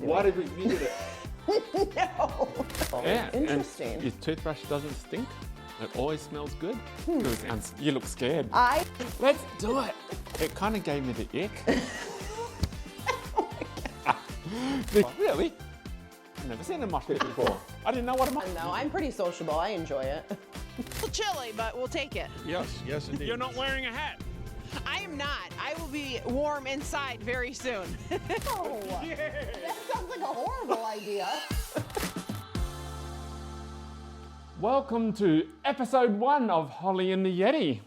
doing. Why did we need it? No. Yeah, Interesting. And your toothbrush doesn't stink. It always smells good. You look scared. Let's do it. It kind of gave me the ick. Really? I've never seen a mosh pit before. I didn't know what a mosh pit No, I'm pretty sociable. I enjoy it. A little chilly, but we'll take it. Yes, indeed. You're not wearing a hat. I am not. I will be warm inside very soon. Oh, that sounds like a horrible idea. Welcome to episode 1 of Holly and the Yeti.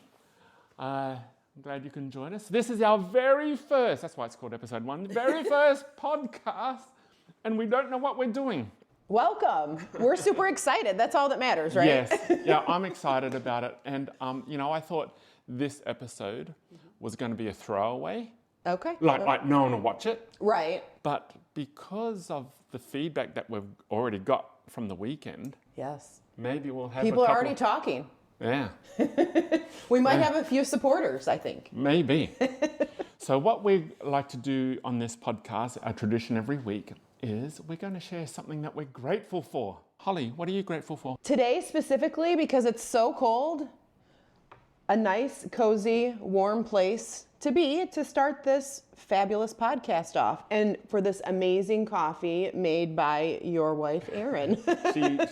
I'm glad you can join us. This is our very first, that's why it's called episode 1, very first podcast, and we don't know what we're doing. Welcome. We're super excited. That's all that matters, right? Yes, yeah, I'm excited about it. And, I thought this episode was going to be a throwaway. Okay. Like no one will watch it. Right. But because of the feedback that we've already got from the weekend, Yes. maybe we'll have People a are couple already talking. Yeah, We might have a few supporters, I think. maybe. So what we like to do on this podcast, our tradition every week, is we're going to share something that we're grateful for. Holly, what are you grateful for? Today specifically, because it's so cold, a nice, cozy, warm place to be to start this fabulous podcast off. And for this amazing coffee made by your wife, Erin.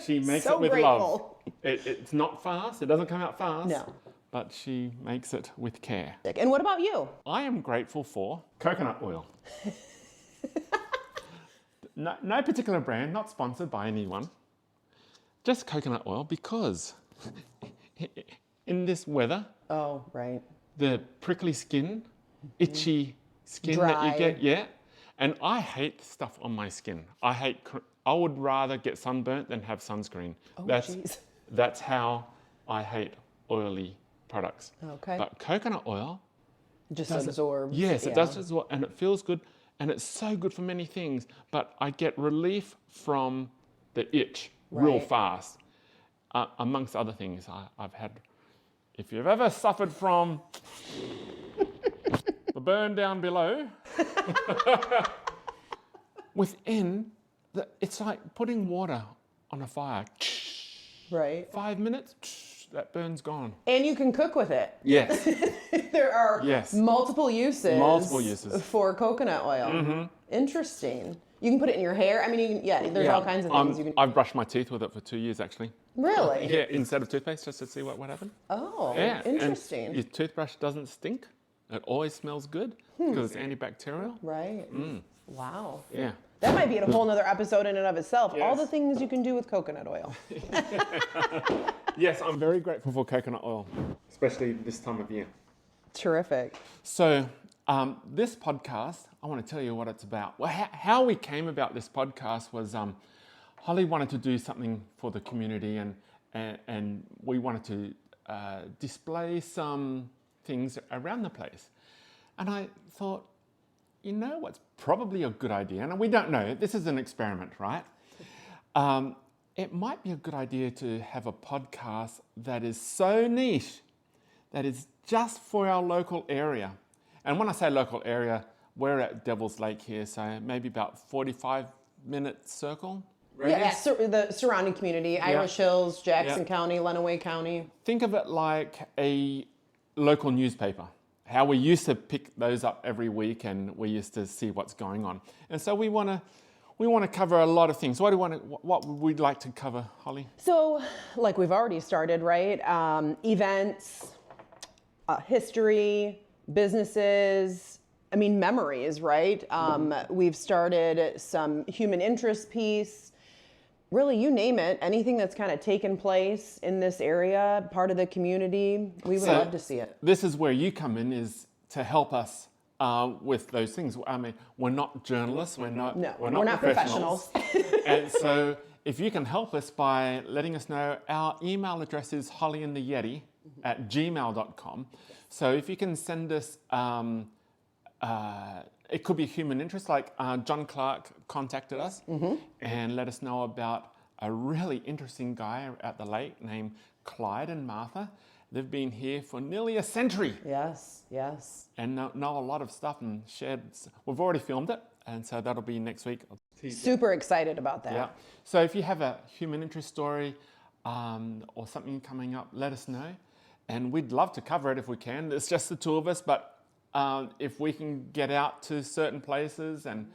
She makes So it with grateful. love. It's not fast. It doesn't come out fast. No. But she makes it with care. And what about you? I am grateful for coconut oil. No particular brand, not sponsored by anyone. Just coconut oil because in this weather, Oh, right. the prickly skin, itchy skin that Dry. you get, yeah. And I hate stuff on my skin. I would rather get sunburnt than have sunscreen. Oh, That's jeez. That's how I hate oily products. Okay. But coconut oil, Just does it- absorbs. yes, yeah. it does as well, and it feels good, and it's so good for many things. But I get relief from the itch real Right. fast, amongst other things. I've had. If you've ever suffered from the burn down below, it's like putting water on a fire. Right. 5 minutes, that burn's gone. And you can cook with it. Yes. There are Yes. multiple uses. Multiple uses. For coconut oil. Interesting. You can put it in your hair. I mean, there's all kinds of things you can. I've brushed my teeth with it for 2 years, actually. Really? Yeah, instead of toothpaste, just to see what would happen. Oh, Yeah. and interesting. your toothbrush doesn't stink. It always smells good because it's antibacterial. Right. Wow. Yeah. That might be a whole nother episode in and of itself. All Yes. the things you can do with coconut oil. Yes, I'm very grateful for coconut oil, especially this time of year. Terrific. So, this podcast, I want to tell you what it's about. Well, how we came about this podcast was Holly wanted to do something for the community, and we wanted to display some things around the place. And I thought, you know what's probably a good idea, and we don't know, this is an experiment, right? It might be a good idea to have a podcast that is so niche, that is just for our local area. And when I say local area, we're at Devil's Lake here, so maybe about 45-minute circle. Yeah, the surrounding community, Irish Hills, Jackson Yeah. County, Lenawee County. Think of it like a local newspaper. How we used to pick those up every week, and we used to see what's going on. And so we want to cover a lot of things. What would we like to cover, Holly? So, like we've already started, right? Events, history, businesses, memories, right? We've started some human interest piece. Really, you name it, anything that's kind of taken place in this area, part of the community, we would love to see it. This is where you come in, is to help us with those things. I mean, we're not journalists, we're not professionals. And so if you can help us by letting us know, our email address is hollyandtheyeti@gmail.com. So if you can send us, it could be human interest, like John Clark contacted us and let us know about a really interesting guy at the lake named Clyde and Martha. They've been here for nearly a century Yes, yes. and know a lot of stuff and shared. We've already filmed it, And so that'll be next week. Super excited about that. Yeah. So if you have a human interest story or something coming up, let us know. And we'd love to cover it if we can. It's just the two of us, but if we can get out to certain places and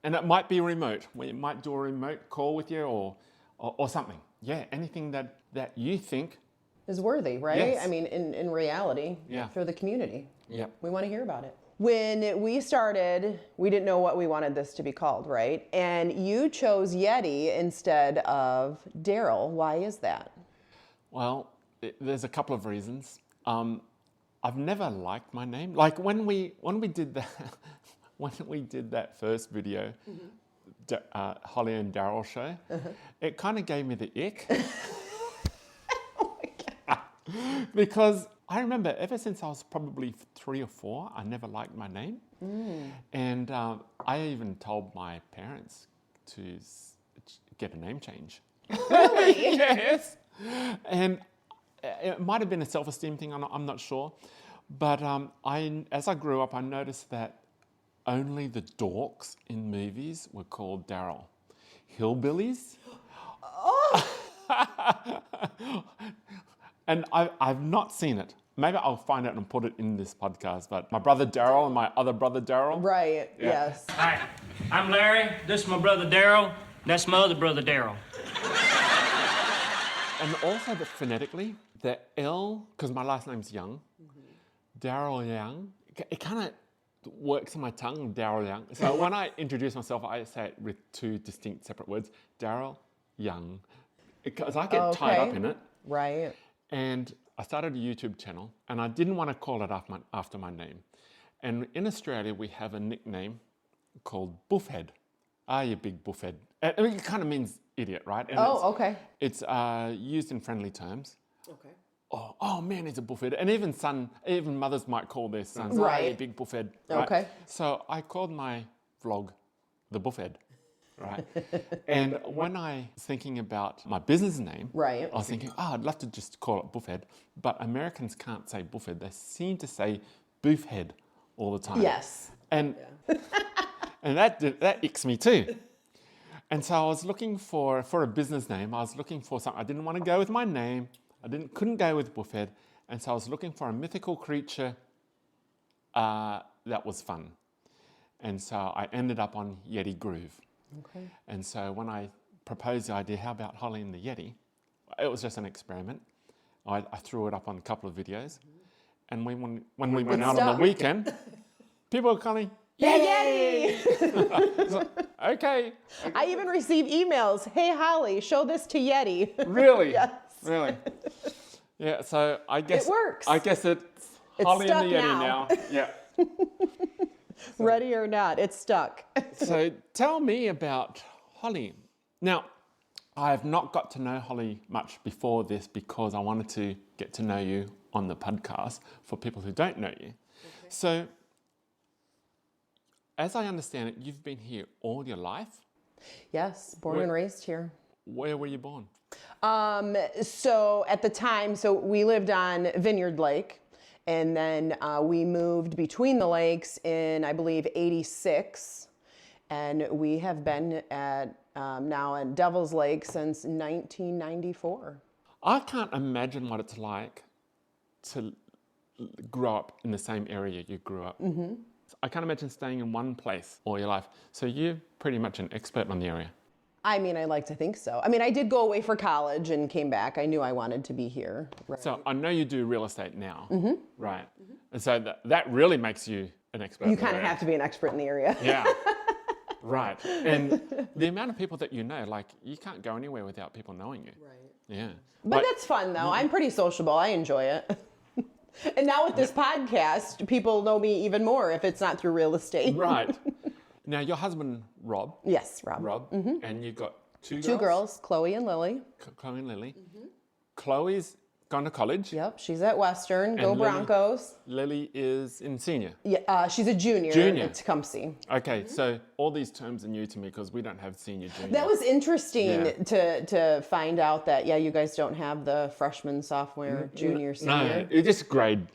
it might be remote. We might do a remote call with you or something. Yeah, anything that you think is worthy, right? Yes. I mean, in reality, Yeah. for the community. Yeah. We want to hear about it. When we started, we didn't know what we wanted this to be called, right? And you chose Yeti instead of Daryl. Why is that? Well, there's a couple of reasons. I've never liked my name. Like when we did that first video, Holly and Daryl show, it kind of gave me the ick. Oh my God. Because I remember ever since I was probably 3 or 4, I never liked my name. And I even told my parents to get a name change. Really? Yes. And it might have been a self-esteem thing, I'm not sure. But as I grew up, I noticed that only the dorks in movies were called Daryl. Hillbillies. Oh. And I've not seen it. Maybe I'll find it and put it in this podcast. But my brother Daryl and my other brother Daryl. Right, Yeah. yes. Hi, I'm Larry. This is my brother Daryl. That's my other brother Daryl. And also phonetically, the L, because my last name's Young, Daryl Young, it kind of works in my tongue, Daryl Young. So when I introduce myself, I say it with 2 distinct separate words, Daryl Young, because I get tied up in it. Right. And I started a YouTube channel, and I didn't want to call it after my name. And in Australia, we have a nickname called Buffhead. Ah, you big buffhead. I mean, it kind of means idiot, right? And Okay. It's used in friendly terms. Okay. Oh man, he's a buffhead. And even mothers might call their sons, Right. "Hey, big buffhead." Right? Okay. So I called my vlog the Buffhead, right? And when I was thinking about my business name, Right. I was thinking, I'd love to just call it Buffhead, but Americans can't say Buffhead. They seem to say Boofhead all the time. Yes. And and that icks me too. And so I was looking for a business name. I was looking for something. I didn't want to go with my name. Couldn't go with Buffhead. And so I was looking for a mythical creature that was fun. And so I ended up on Yeti Groove. Okay. And so when I proposed the idea, how about Holly and the Yeti? It was just an experiment. I threw it up on a couple of videos. And when we went out on the weekend, people were calling, Yay! like, okay. I even receive emails. Hey, Holly, show this to Yeti. Really? Yes. Really? Yeah, so I guess It works. I guess it's It's Holly and the stuck Yeti now. now. Yeah. Ready or not, it's stuck. So tell me about Holly. Now, I have not got to know Holly much before this because I wanted to get to know you on the podcast for people who don't know you. Okay. So, as I understand it, you've been here all your life. Yes, born and raised here. Where were you born? So at the time, we lived on Vineyard Lake, and then we moved between the lakes in, I believe, '86, and we have been at now at Devil's Lake since 1994. I can't imagine what it's like to grow up in the same area you grew up. Mm-hmm. I can't imagine staying in one place all your life. So you're pretty much an expert on the area. I mean, I like to think so. I mean, I did go away for college and came back. I knew I wanted to be here. Right. So I know you do real estate now, right? Mm-hmm. And so that really makes you an expert. You kind of have to be an expert in the area. Yeah, right. And the amount of people that you know, like you can't go anywhere without people knowing you. Right. Yeah. But like, that's fun, though. I'm pretty sociable. I enjoy it. And now with this podcast, people know me even more if it's not through real estate. Right. Now, your husband, Rob. Yes, Rob. And you've got two girls, Chloe and Lily. Chloe and Lily. Chloe's gone to college. Yep, she's at Western. Go Lily- Broncos. Lily is in senior. Yeah, she's a junior at Tecumseh. Okay, so all these terms are new to me because we don't have senior, junior. That was interesting Yeah. to find out that, you guys don't have the freshman, sophomore, junior, senior. No, it's just grade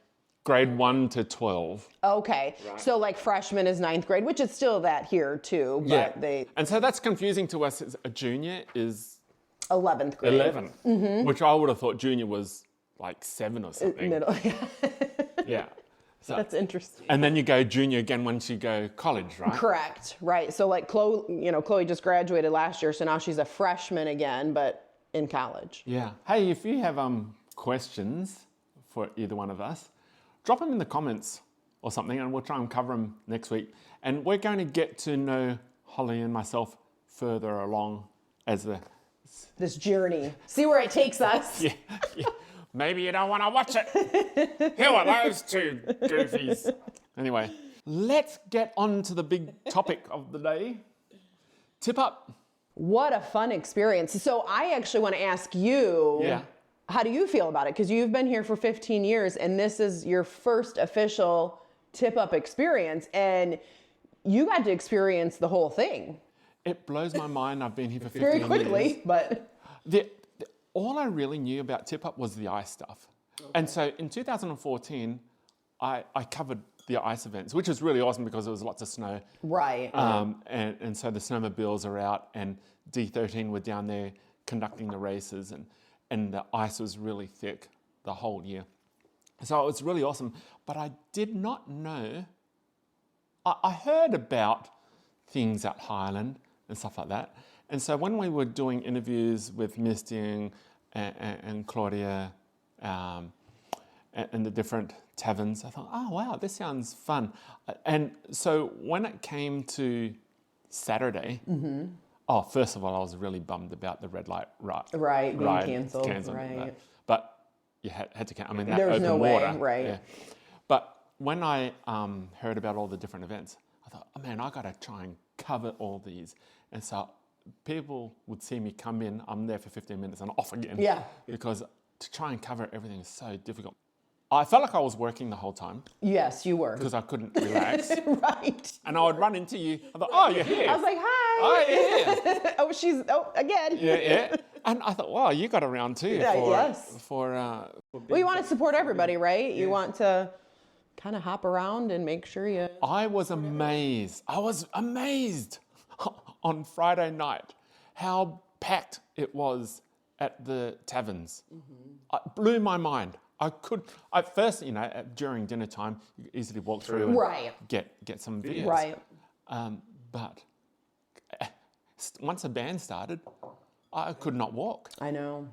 grade 1 to 12. Okay. So like freshman is 9th grade, which is still that here too, but And so that's confusing to us. A junior is 11th grade. 11, which I would have thought junior was like 7 or something. Middle. Yeah. So, That's interesting. and then you go junior again once you go college, right? Correct. Right. So like Chloe just graduated last year, so now she's a freshman again, but in college. Yeah. Hey, if you have questions for either one of us, drop them in the comments or something, and we'll try and cover them next week. And we're going to get to know Holly and myself further along as This journey. See where it takes us. yeah. Maybe you don't want to watch it. Who are those two goofies? Anyway, let's get on to the big topic of the day. Tip up. What a fun experience. So I actually want to ask you, how do you feel about it? Because you've been here for 15 years and this is your first official tip up experience and you got to experience the whole thing. It blows my mind. I've been here for 15 Very years. quickly, but... All I really knew about Tip Up was the ice stuff. Okay. And so in 2014, I covered the ice events, which was really awesome because there was lots of snow. Right. And so the snowmobiles are out and D13 were down there conducting the races and the ice was really thick the whole year. So it was really awesome. But I did not know, I heard about things at Highland and stuff like that. And so when we were doing interviews with Misty and Claudia and the different taverns, I thought, oh, wow, this sounds fun. And so when it came to Saturday, first of all, I was really bummed about the red light being cancelled. Right. But you had to cancel. I mean, that there was open no water. way, right. Yeah. But when I heard about all the different events, I thought, oh, man, I got to try and cover all these. And so people would see me come in, I'm there for 15 minutes and off again. Yeah. Because to try and cover everything is so difficult. I felt like I was working the whole time. Yes, you were. Because I couldn't relax. Right. And I would run into you. I thought, oh, you're here. I was like, hi. Oh, you're here. Again. Yeah. And I thought, wow, you got around too. Yes. Well, you want to support everybody, right? You want to kind of hop around and make sure you... I was amazed on Friday night how packed it was at the taverns. It blew my mind. At first, during dinner time, you could easily walk through and get some beers. Right. But once the band started, I could not walk. I know.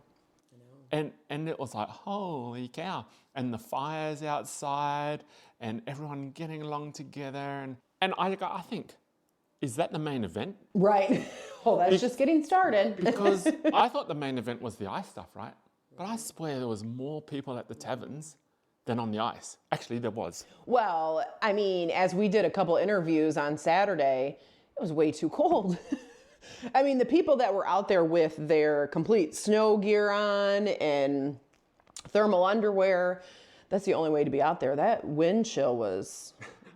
And it was like, holy cow. And the fires outside and everyone getting along together. And I think, is that the main event? Right. Oh, that's just getting started. Because I thought the main event was the ice stuff, right? But I swear there was more people at the taverns than on the ice. Actually, there was. Well, I mean, as we did a couple interviews on Saturday, it was way too cold. I mean, the people that were out there with their complete snow gear on and thermal underwear, that's the only way to be out there. That wind chill was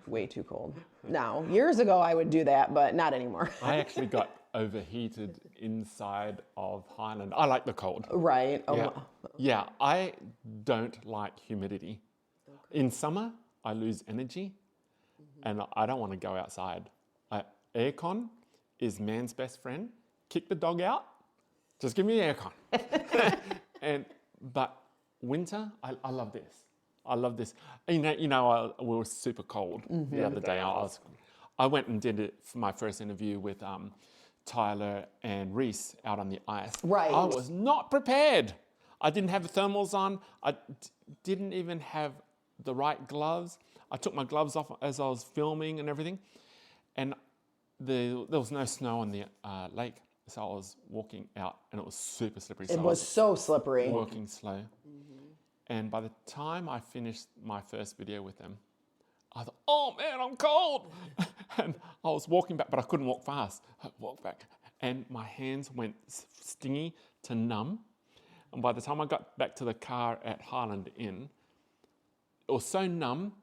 way too cold. Now, years ago I would do that, but not anymore. I actually got overheated inside of Highland. I like the cold. Right. Yeah, I don't like humidity. Okay. In summer, I lose energy and I don't want to go outside. Aircon is man's best friend. Kick the dog out, just give me aircon. But winter, I love this. I love this. We were super cold the other day. I went and did it for my first interview with Tyler and Reese out on the ice. Right. I was not prepared. I didn't have the thermals on. I didn't even have the right gloves. I took my gloves off as I was filming and everything. And there was no snow on the lake. So I was walking out and it was super slippery. It was so slippery. Walking slow. And by the time I finished my first video with them, I thought, oh man, I'm cold. And I was walking back, but I couldn't walk fast. I walked back and my hands went stingy to numb. And by the time I got back to the car at Highland Inn, it was so numb,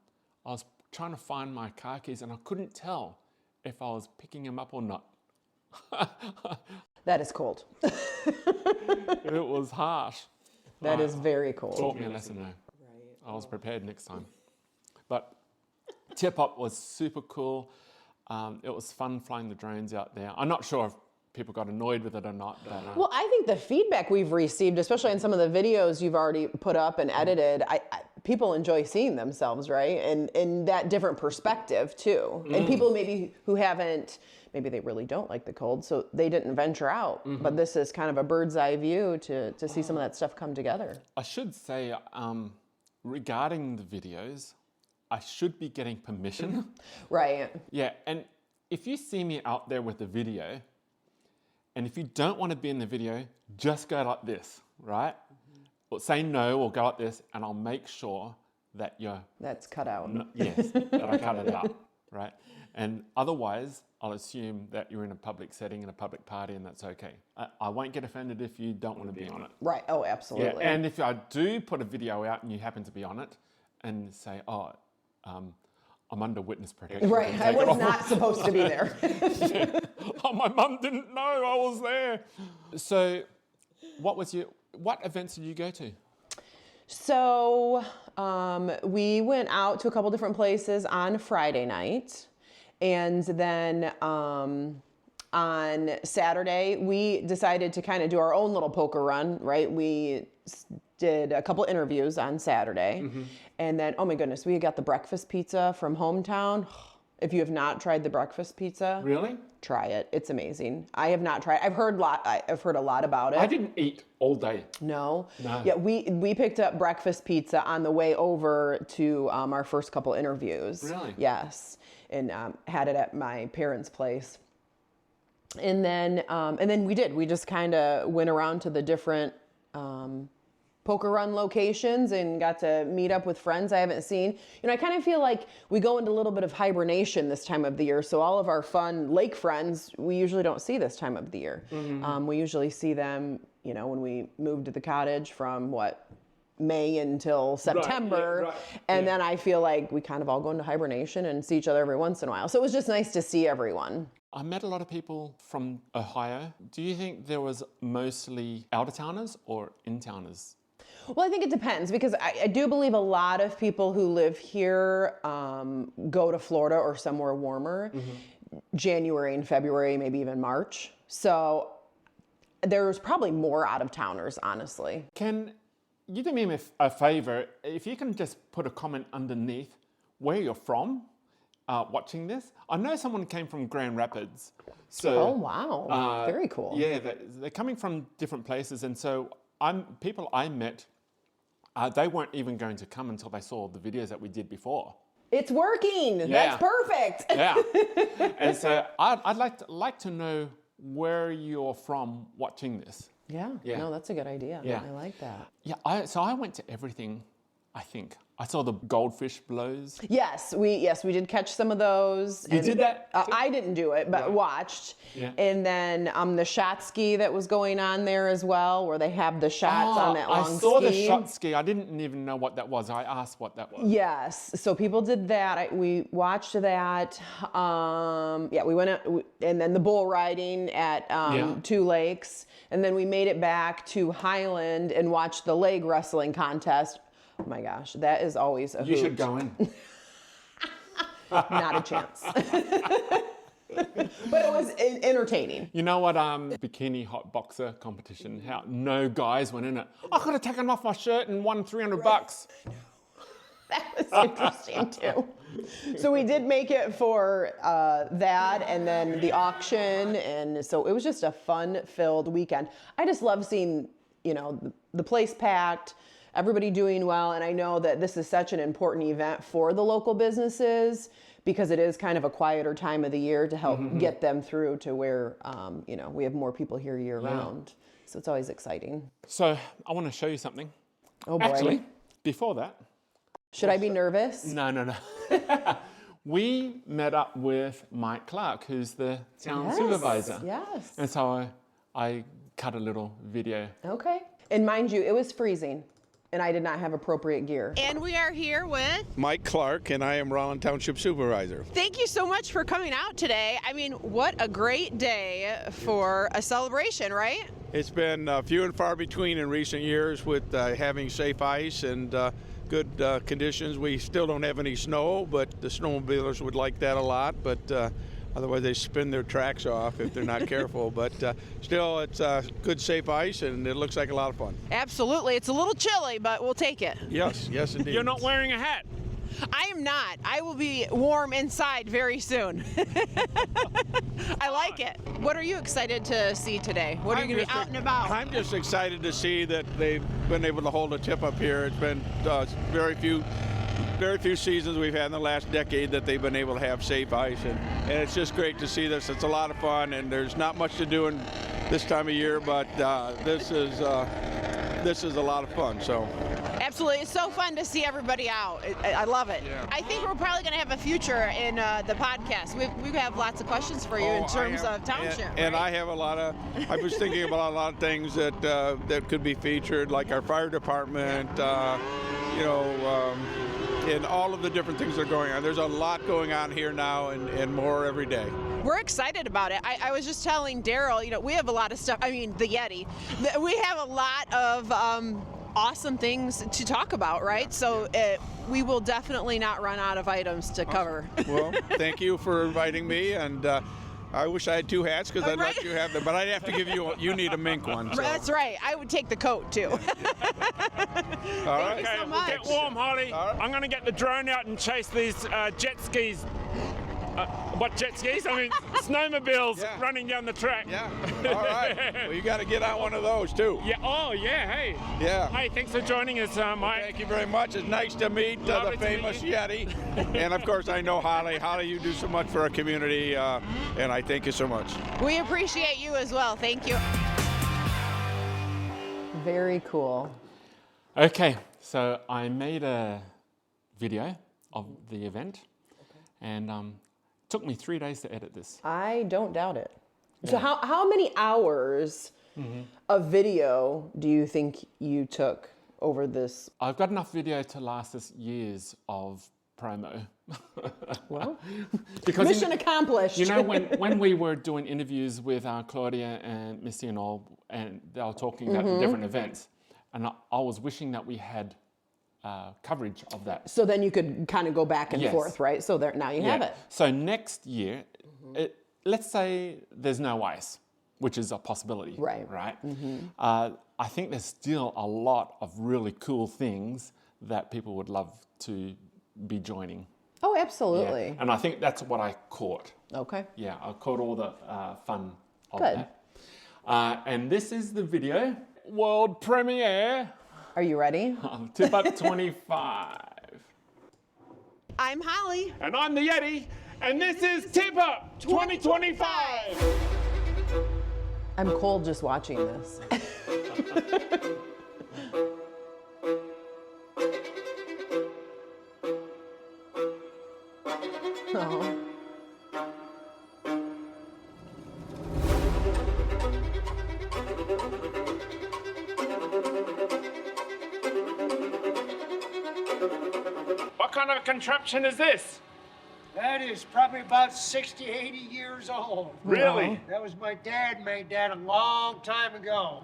I was trying to find my car keys and I couldn't tell if I was picking them up or not. That is cold. It was harsh. That is very cold. Taught me a lesson though. Right. I was prepared next time. But tip-up was super cool. It was fun flying the drones out there. I'm not sure if people got annoyed with it or not. But, Well, I think the feedback we've received, especially on some of the videos you've already put up and edited, people enjoy seeing themselves, right? And in that different perspective too. And people maybe who haven't, maybe they really don't like the cold, so they didn't venture out. But this is kind of a bird's eye view to see some of that stuff come together. I should say, regarding the videos, I should be getting permission. Right. Yeah, and if you see me out there with the video, and if you don't want to be in the video, just go like this, right? Or say no or go like this, and I'll make sure that you're... That's cut out. Yes, that I cut it out, right? And otherwise, I'll assume that you're in a public setting, in a public party, and that's okay. I won't get offended if you don't want to be on it. Right. Oh, absolutely. Yeah, and if I do put a video out and you happen to be on it, and say, I'm under witness protection. Right. I was not supposed to be there. Oh, my mum didn't know I was there. So what events did you go to? So we went out to a couple different places on Friday night. And then on Saturday, we decided to kind of do our own little poker run, right? We did a couple interviews on Saturday. And then, oh my goodness, we got the breakfast pizza from Hometown. If you have not tried the breakfast pizza, Really? try it. It's amazing. I have not tried. I've heard a lot about it. I didn't eat all day. No. No. Yeah, we picked up breakfast pizza on the way over to our first couple interviews. Really? Yes, and had it at my parents' place. And then we did. We just kind of went around to the different poker run locations and got to meet up with friends I haven't seen. You know, I kind of feel like we go into a little bit of hibernation this time of the year. So all of our fun lake friends, we usually don't see this time of the year. We usually see them, you know, when we move to the cottage from May until September. Right. And then I feel like we kind of all go into hibernation and see each other every once in a while. So it was just nice to see everyone. I met a lot of people from Ohio. Do you think there was mostly out-of-towners or in-towners? Well, I think it depends because I do believe a lot of people who live here go to Florida or somewhere warmer, January and February, maybe even March. So there's probably more out-of-towners, honestly. Can you do me a favor? If you can just put a comment underneath where you're from watching this. I know someone came from Grand Rapids. So, Oh, wow. Very cool. Yeah, they're coming from different places. And so people I met, they weren't even going to come until they saw the videos that we did before. It's working. Yeah. That's perfect. Yeah. And so I'd like to know where you're from watching this. Yeah. No, that's a good idea. Yeah. I like that. Yeah, I went to everything, I think. I saw the goldfish blows. Yes, we did catch some of those. You did that? I didn't do it, but watched. Yeah. And then the shot ski that was going on there as well, where they have the shots on that long ski. I saw the shot ski. I didn't even know what that was. I asked what that was. Yes, so people did that. We watched that. We went out, and then the bull riding at Two Lakes, and then we made it back to Highland and watched the leg wrestling contest. Oh my gosh, that is always a hoot. You should go in. Not a chance. But it was entertaining. You know what? Bikini hot boxer competition. How no guys went in it. I could have taken off my shirt and won $300. That was interesting too. So we did make it for that, and then the auction, and so it was just a fun-filled weekend. I just love seeing, you know, the place packed. Everybody doing well, and I know that this is such an important event for the local businesses because it is kind of a quieter time of the year to help get them through to where, we have more people here year round. So it's always exciting. So I want to show you something. Oh boy. Actually, before that. Should I be nervous? No. We met up with Mike Clark, who's the town supervisor. Yes. And so I cut a little video. Okay. And mind you, it was freezing, and I did not have appropriate gear. And we are here with... Mike Clark, and I am Rollin Township Supervisor. Thank you so much for coming out today. I mean, what a great day for a celebration, right? It's been few and far between in recent years with having safe ice, and good conditions. We still don't have any snow, but the snowmobilers would like that a lot. But otherwise, they spin their tracks off if they're not careful. But still, it's good, safe ice, and it looks like a lot of fun. Absolutely. It's a little chilly, but we'll take it. Yes, yes, indeed. You're not wearing a hat. I am not. I will be warm inside very soon. I like it. What are you excited to see today? What are you going to be out and about? I'm just excited to see that they've been able to hold a tip up here. It's been very few seasons we've had in the last decade that they've been able to have safe ice, and it's just great to see this. It's a lot of fun, and there's not much to do in this time of year, but this is a lot of fun. So. Absolutely. It's so fun to see everybody out. I love it. Yeah. I think we're probably going to have a future in the podcast. We have lots of questions for you in terms of township. And right? I have I was thinking about a lot of things that could be featured, like our fire department, and all of the different things that are going on. There's a lot going on here now and more every day. We're excited about it. I was just telling Daryl, we have a lot of stuff. I mean, the Yeti. We have a lot of awesome things to talk about, right? So we will definitely not run out of items to cover. Well, thank you for inviting me, and I wish I had two hats because I'd let you have them, but I'd have to give you need a mink one. So. That's right. I would take the coat too. All right. so Okay, we'll much. get warm, Holly. All right. I'm going to get the drone out and chase these jet skis. What jet skis? I mean, snowmobiles Yeah. running down the track. Yeah. All right. Well, you got to get on one of those too. Yeah. Oh, yeah. Hey. Yeah. Hey, thanks for joining us, Mike. Thank you very much. It's nice to meet Lovely the to meet famous you. Yeti. And of course, I know Holly. Holly, you do so much for our community, and I thank you so much. We appreciate you as well. Thank you. Very cool. Okay, so I made a video of the event, and it took me 3 days to edit this. I don't doubt it. So how many hours of video do you think you took over this? I've got enough video to last us years of promo. Well, Because mission accomplished. You know, when we were doing interviews with Claudia and Missy and all, and they were talking about the different events, and I was wishing that we had coverage of that. So then you could kind of go back and Yes. forth, right? So there, now you have it. So next year, let's say there's no ice, which is a possibility. Right. Right. I think there's still a lot of really cool things that people would love to be joining. Oh, Yeah. absolutely. And I think that's what I caught. Okay. Yeah, I caught all the fun of Good. that. And this is the video. World premiere Are you ready? of Tip Up 25. I'm Holly. And I'm the Yeti, and this is Tip Up 2025. I'm cold just watching this. Oh. What kind of a contraption is this? That is probably about 60, 80 years old. Really? That was my dad made that a long time ago.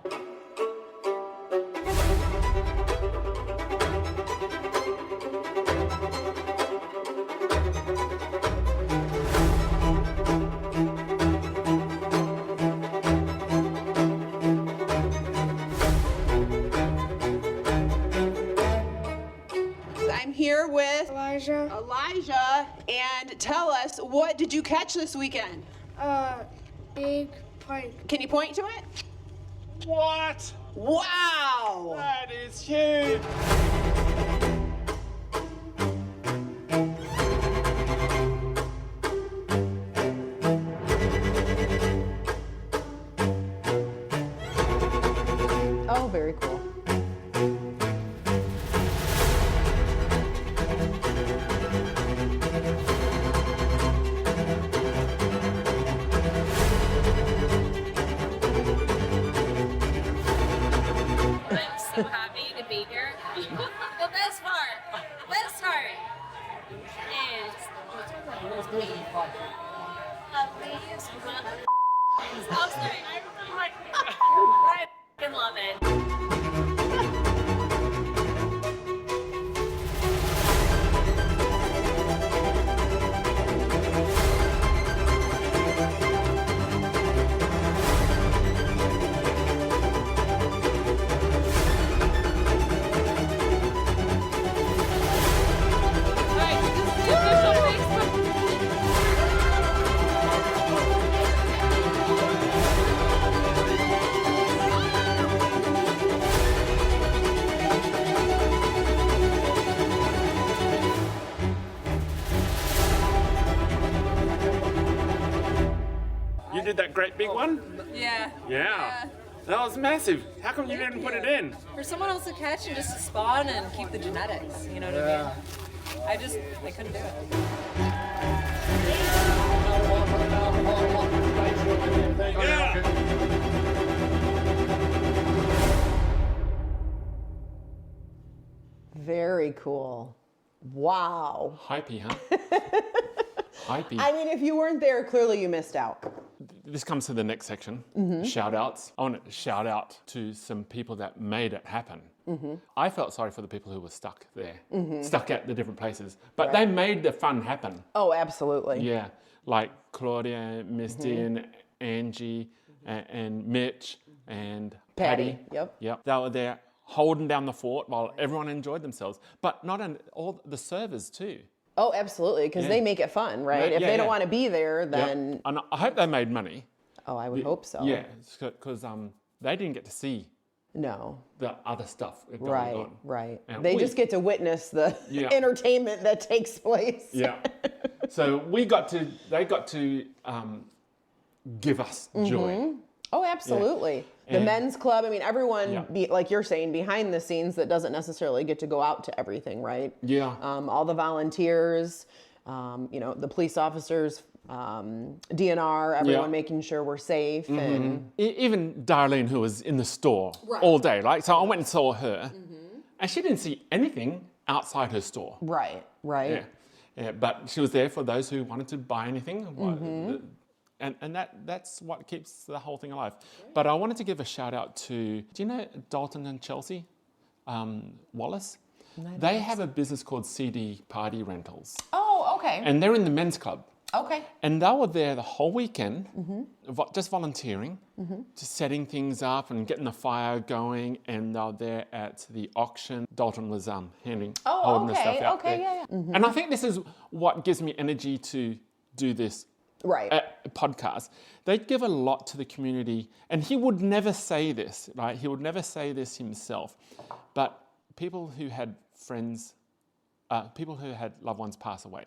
I'm here with Elijah. Elijah, and tell us, what did you catch this weekend? Big pike. Can you point to it? What? Wow! That is huge. Oh, very cool. I'm so happy to be here. The best part is I'm sorry, I love it. big one? Yeah. Yeah. That was massive. How come you didn't put it in? For someone else to catch and just to spawn and keep the genetics, you know what I mean? I couldn't do it. Very cool. Wow. Hypey, huh? Hypey. I mean, if you weren't there, clearly you missed out. This comes to the next section, shout outs. I want to shout out to some people that made it happen. I felt sorry for the people who were stuck there, stuck at the different places, but they made the fun happen. Oh, absolutely. Yeah, like Claudia, Misty, and Angie, and Mitch, and Patty. Yep. They were there holding down the fort while everyone enjoyed themselves, but not all the servers too. Oh, absolutely, because they make it fun, right? If they don't want to be there, then... And I hope they made money. Oh, I would hope so. Yeah, because they didn't get to see No. the other stuff going on. Right. And They just get to witness the entertainment that takes place. Yeah. So they got to give us joy. Oh, absolutely. The men's club, I mean, everyone, like you're saying, behind the scenes that doesn't necessarily get to go out to everything, right? Yeah. All the volunteers, the police officers, DNR, everyone making sure we're safe. And Even Darlene, who was in the store all day, right? So I went and saw her, and she didn't see anything outside her store. Right. Yeah, but she was there for those who wanted to buy anything. And that's what keeps the whole thing alive. But I wanted to give a shout out to, do you know Dalton and Chelsea Wallace? They have a business called CD Party Rentals. Oh, okay. And they're in the men's club. Okay. And they were there the whole weekend, just volunteering, just setting things up and getting the fire going. And they were there at the auction. Dalton was holding the stuff out there. Yeah. And I think this is what gives me energy to do this podcast. They give a lot to the community, and he would never say this, right? He would never say this himself, but people who had friends, people who had loved ones pass away,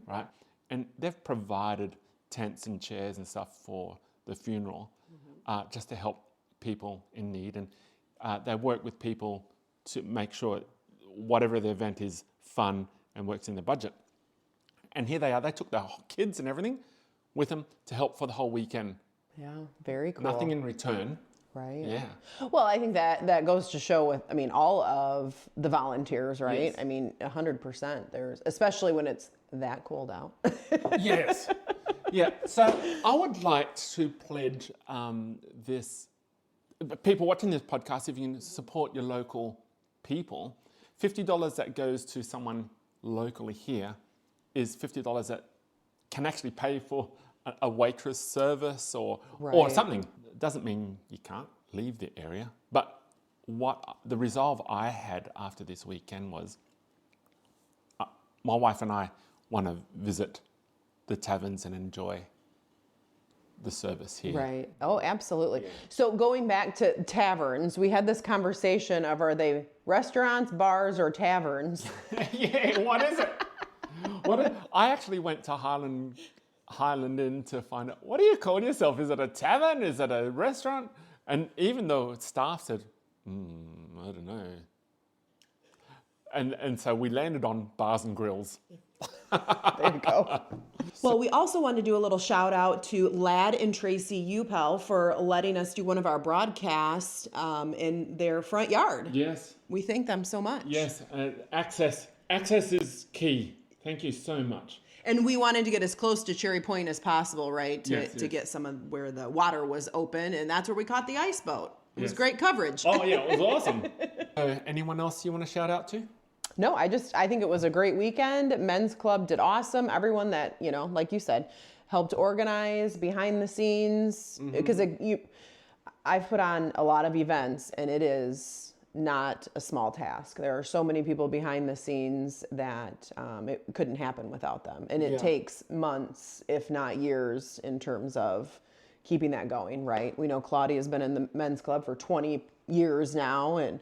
right? And they've provided tents and chairs and stuff for the funeral, just to help people in need, and they work with people to make sure whatever the event is fun and works in the budget. And here they are, they took their kids and everything with them to help for the whole weekend. Yeah, very cool. Nothing in return. Right. Yeah. Well, I think that goes to show with, I mean, all of the volunteers, right? Yes. I mean, 100%. There's, especially when it's that cold out. Yes. Yeah. So I would like to pledge this. People watching this podcast, if you can support your local people, $50 that goes to someone locally here is $50 that can actually pay for a waitress service or something. It doesn't mean you can't leave the area. But what the resolve I had after this weekend was my wife and I want to visit the taverns and enjoy the service here. Right. Oh, absolutely. So going back to taverns, we had this conversation of, are they restaurants, bars, or taverns? Yeah, what is it? I actually went to Highland Inn to find out, what do you call yourself? Is it a tavern? Is it a restaurant? And even though staff said, I don't know. And so we landed on bars and grills. There you go. Well, we also want to do a little shout out to Lad and Tracy Upel for letting us do one of our broadcasts in their front yard. Yes. We thank them so much. Yes, access is key. Thank you so much. And we wanted to get as close to Cherry Point as possible, right? Yes. To get some of where the water was open, and that's where we caught the ice boat. It was great coverage. Oh yeah, it was awesome. Anyone else you want to shout out to? No, I think it was a great weekend. Men's Club did awesome. Everyone that, like you said, helped organize behind the scenes. Because I've put on a lot of events, and it is not a small task. There are so many people behind the scenes that it couldn't happen without them. And it takes months, if not years, in terms of keeping that going, right? We know Claudia has been in the Men's Club for 20 years now, and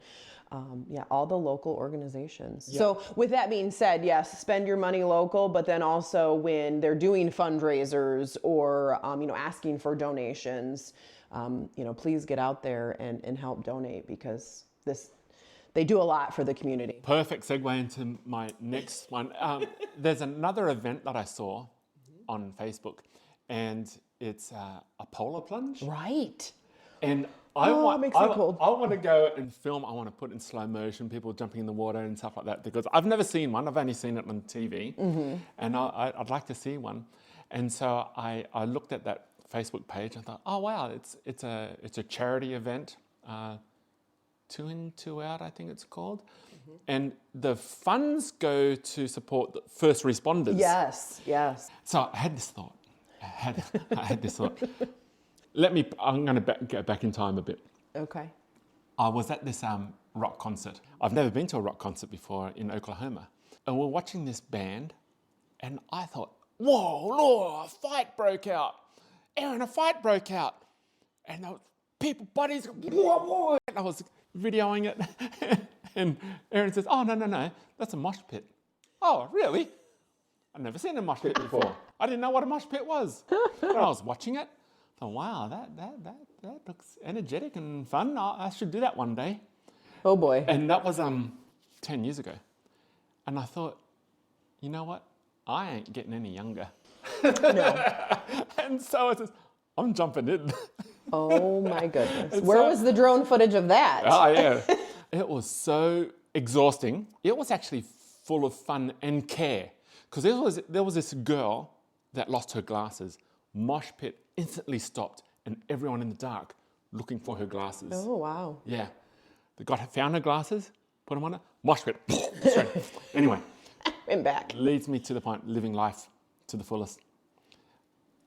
yeah, all the local organizations. So with that being said, yes, spend your money local, but then also when they're doing fundraisers or, asking for donations, please get out there and help donate, because they do a lot for the community. Perfect segue into my next one. There's another event that I saw on Facebook, and it's a Polar Plunge. Right. And makes me cold. I want to go and film. I want to put in slow motion, people jumping in the water and stuff like that, because I've never seen one. I've only seen it on TV, and I'd like to see one. And so I looked at that Facebook page and thought, oh wow, it's a charity event, 2 in 2 out, I think it's called, and the funds go to support the first responders. Yes. So I had this thought. I had this thought. I'm going to go back in time a bit. Okay. I was at this rock concert. I've never been to a rock concert before in Oklahoma. And we're watching this band, and I thought, whoa, Laura, a fight broke out. Aaron, a fight broke out. And there was people, buddies, whoa. And I was videoing it. And Aaron says, oh, no, that's a mosh pit. Oh, really? I've never seen a mosh pit before. I didn't know what a mosh pit was. And I was watching it. I thought, wow, that looks energetic and fun. I should do that one day. Oh boy. And that was 10 years ago. And I thought, you know what? I ain't getting any younger. No. And so I says, I'm jumping in. Oh my goodness. Where was the drone footage of that? Oh yeah. It was so exhausting. It was actually full of fun and care. Because there was this girl that lost her glasses. Mosh pit instantly stopped, and everyone in the dark looking for her glasses. Oh wow. Yeah. The guy found her glasses, put them on her, mosh pit. Straight. Anyway. And back. Leads me to the point, living life to the fullest.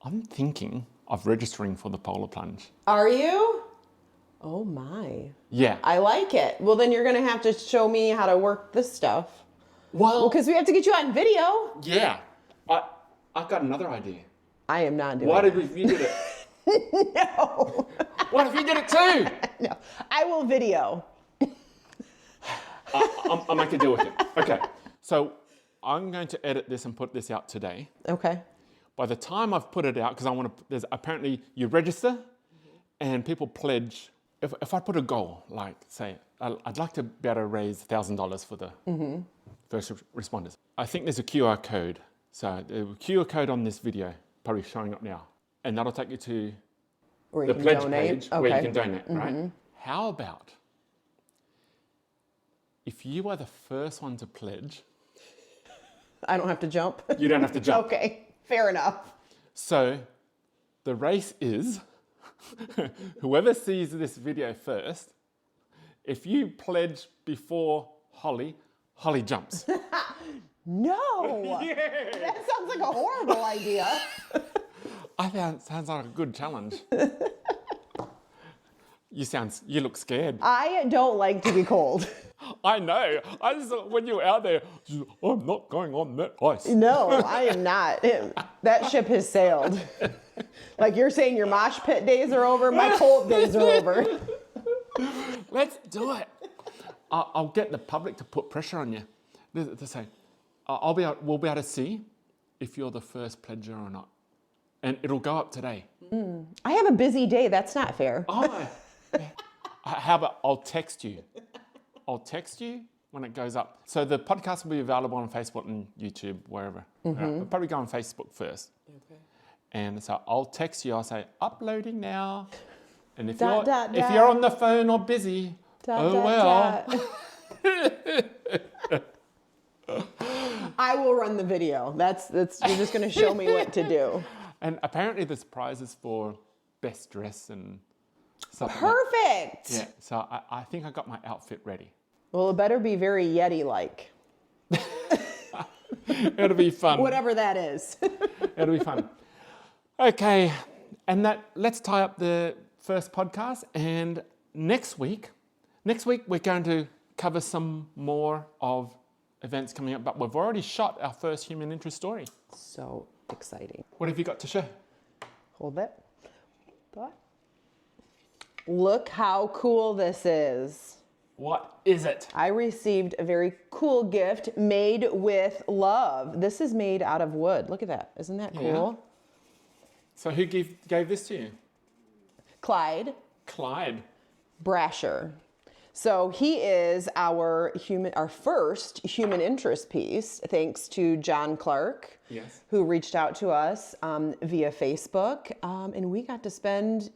I'm thinking of registering for the Polar Plunge. Are you? Oh my. Yeah. I like it. Well, then you're going to have to show me how to work this stuff. Well, because we have to get you on video. Yeah. I've got another idea. I am not doing What it. if you did it? No. What if you did it too? No. I will video. I'll make a deal with you. Okay. So I'm going to edit this and put this out today. Okay. By the time I've put it out, because there's apparently you register and people pledge. If I put a goal, like say, I'd like to be able to raise $1,000 for the first responders. I think there's a QR code. So the QR code on this video, probably showing up now. And that'll take you to the pledge page where you can donate, right? How about if you are the first one to pledge? I don't have to jump? You don't have to jump. Okay, fair enough. So the race is whoever sees this video first, if you pledge before Holly jumps. No! Yeah. That sounds like a horrible idea. I think it sounds like a good challenge. You look scared. I don't like to be cold. I know. I just when you're out there, I'm not going on that ice. No, I am not. That ship has sailed. Like you're saying your mosh pit days are over, my cold days are over. Let's do it. I'll get the public to put pressure on you. To say, we'll be able to see if you're the first pledger or not. And it'll go up today. I have a busy day. That's not fair. Oh, how about I'll text you? I'll text you when it goes up. So the podcast will be available on Facebook and YouTube, wherever. I'll probably go on Facebook first. Okay. And so I'll text you. I'll say, uploading now. And if you're on the phone or busy, well. I will run the video. That's you're just going to show me what to do. And apparently there's prizes for best dress and stuff. Perfect. Yeah, so I think I got my outfit ready. Well, it better be very Yeti-like. It'll be fun. Whatever that is. It'll be fun. Okay, and let's tie up the first podcast. And next week we're going to cover some more of events coming up, but we've already shot our first human interest story. So exciting. What have you got to show? Hold it. Look how cool this is. What is it? I received a very cool gift made with love. This is made out of wood. Look at that. Isn't that cool? Yeah. So who gave this to you? Clyde Brasher. So he is our first human interest piece, thanks to John Clark, Yes. who reached out to us via Facebook, and we got to spend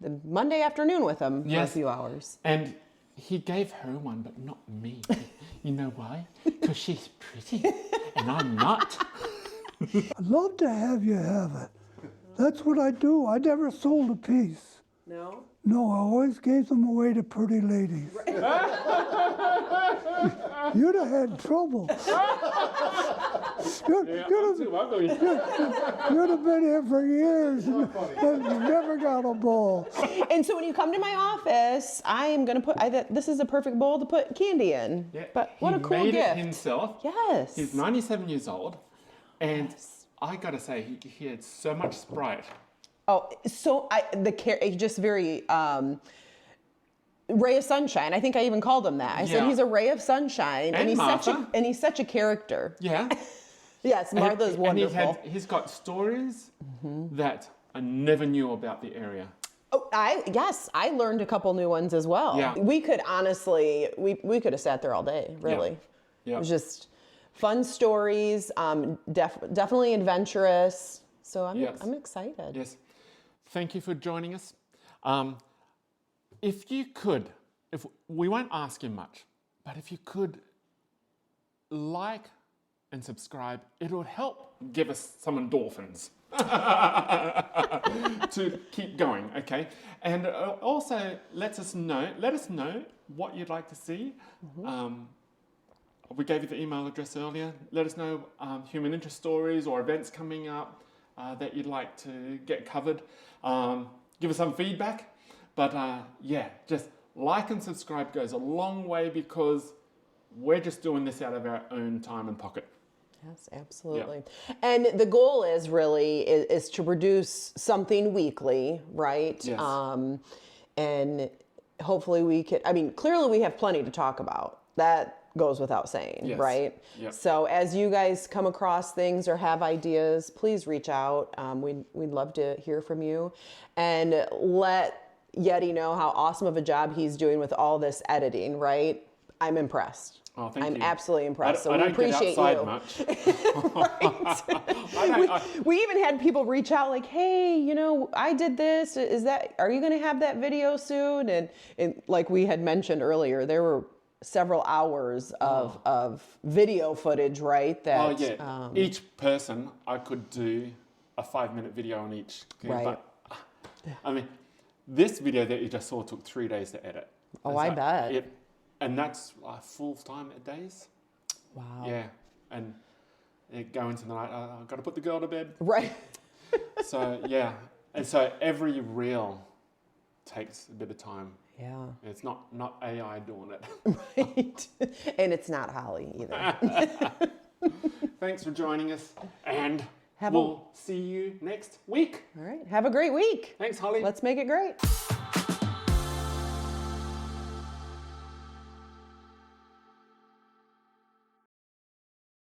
the Monday afternoon with him for a few hours. And he gave her one, but not me. You know why? Because she's pretty, and I'm not. I'd love to have you have it. That's what I do. I never sold a piece. No? No, I always gave them away to pretty ladies. You'd have had trouble. You'd have been here for years and never got a bowl. And so when you come to my office, I am going to put, this is a perfect bowl to put candy in. Yeah, but what a cool gift. He gift. made it himself. Yes. He's 97 years old. And I got to say, he had so much Sprite. Oh, so just very ray of sunshine. I think I even called him that. I said he's a ray of sunshine, and he's such a character. Yeah. Yes, Martha's wonderful. And he's got stories that I never knew about the area. Oh, I learned a couple new ones as well. Yeah. We could honestly, we could have sat there all day, really. Yeah. It was just fun stories, definitely adventurous. So I'm excited. Yes. Thank you for joining us. If we won't ask you much, but if you could like and subscribe, it would help give us some endorphins to keep going, okay? And also let us know what you'd like to see. We gave you the email address earlier. Let us know human interest stories or events coming up that you'd like to get covered. Give us some feedback. But just like and subscribe goes a long way because we're just doing this out of our own time and pocket. Yes, absolutely. Yeah. And the goal is to produce something weekly, right? Yes. And hopefully clearly we have plenty to talk about. That goes without saying, right? Yep. So as you guys come across things or have ideas, please reach out. We'd love to hear from you, and let Yeti know how awesome of a job he's doing with all this editing, right? I'm impressed. Oh, thank you. I'm absolutely impressed. I don't we appreciate get outside you. Much. we even had people reach out like, hey, I did this. Are you going to have that video soon? And like we had mentioned earlier, there were several hours of video footage, right? That, each person, I could do a 5-minute video on each. Right. But, this video that you just saw took 3 days to edit. Oh, I bet. And that's full-time days. Wow. Yeah. And go into the night, I've got to put the girl to bed. Right. So, yeah. And so every reel takes a bit of time. Yeah. It's not AI doing it. Right. And it's not Holly either. Thanks for joining us, and we'll see you next week. All right. Have a great week. Thanks, Holly. Let's make it great.